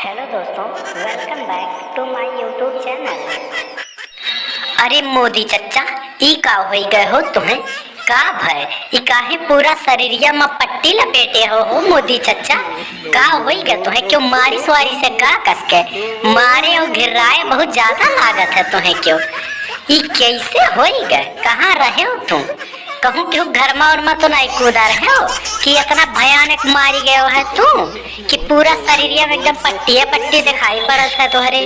Hello दोस्तों, welcome back to my YouTube channel. अरे मोदी चचा, ई का होई गए हो तुम्हें? का भय ई काहे पूरा शरीरिया में पट्टी लपेटे हो मोदी चचा? का होई गए तुम्हें? क्यों मारिश वारिश से का कस के मारे और घिराए बहुत ज्यादा लागत है तुम्हें? क्यों ई कैसे होई गए? कहाँ रहे हो तुम? कहूँ क्यों घर में और तो नहीं कूदा रहे हो कि इतना भयानक मारी गए हो है तू कि पूरा शरीर में एकदम पट्टी पट्टी दिखाई पड़त है तुम्हारे।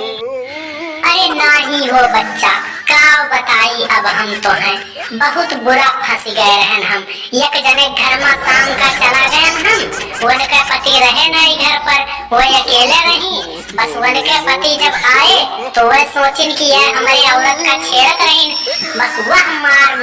अरे नाही हो बच्चा, का बताई अब हम तो हैं बहुत बुरा फंस गए रहन हम। एक जने घर में शाम का चला गए हम, उनके पति रहे नहीं घर पर, वो अकेले रही। बस उनके पति जब आए तो वह सोचिन कि यह हमारी औरत का छेड़त रही। बस वह मार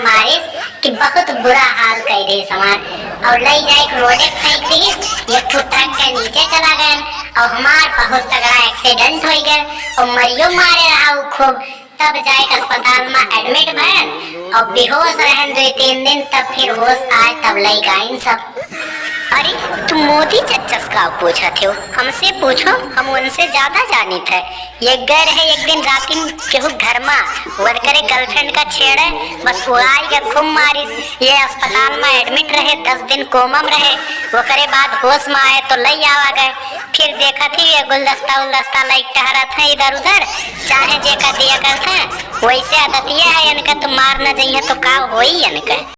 मारिस कि बहुत बुरा हाल कर दे समार और ले जाए रोडे फेंक दी। एक ट्रक के नीचे चला गए और हमार बहुत तगड़ा एक्सीडेंट हो गया और मरियो मारे रहा खूब। तब जाए अस्पताल में एडमिट भैन और बेहोश रहन 2-3 दिन, तब फिर होश आए तब लई गए सब। अरे तुम मोदी चच्चस का पूछा थे? हमसे पूछो, हम उनसे ज्यादा जानी थे। ये गए रहे एक दिन रात केहू घर में वर करे गर्लफ्रेंड का छेड़े, बस वो आई गए खूब मारी। ये अस्पताल में एडमिट रहे, 10 दिन कोमम रहे। वो करे बाद होश में आए तो लई आवा गए। फिर देखा थी ये गुलदस्ता उलदस्ता लाइक टहरा था इधर उधर, चाहे जेका दिया करते वैसे आदतिया है इनका। तो मार न जाइए तो का होई इनका।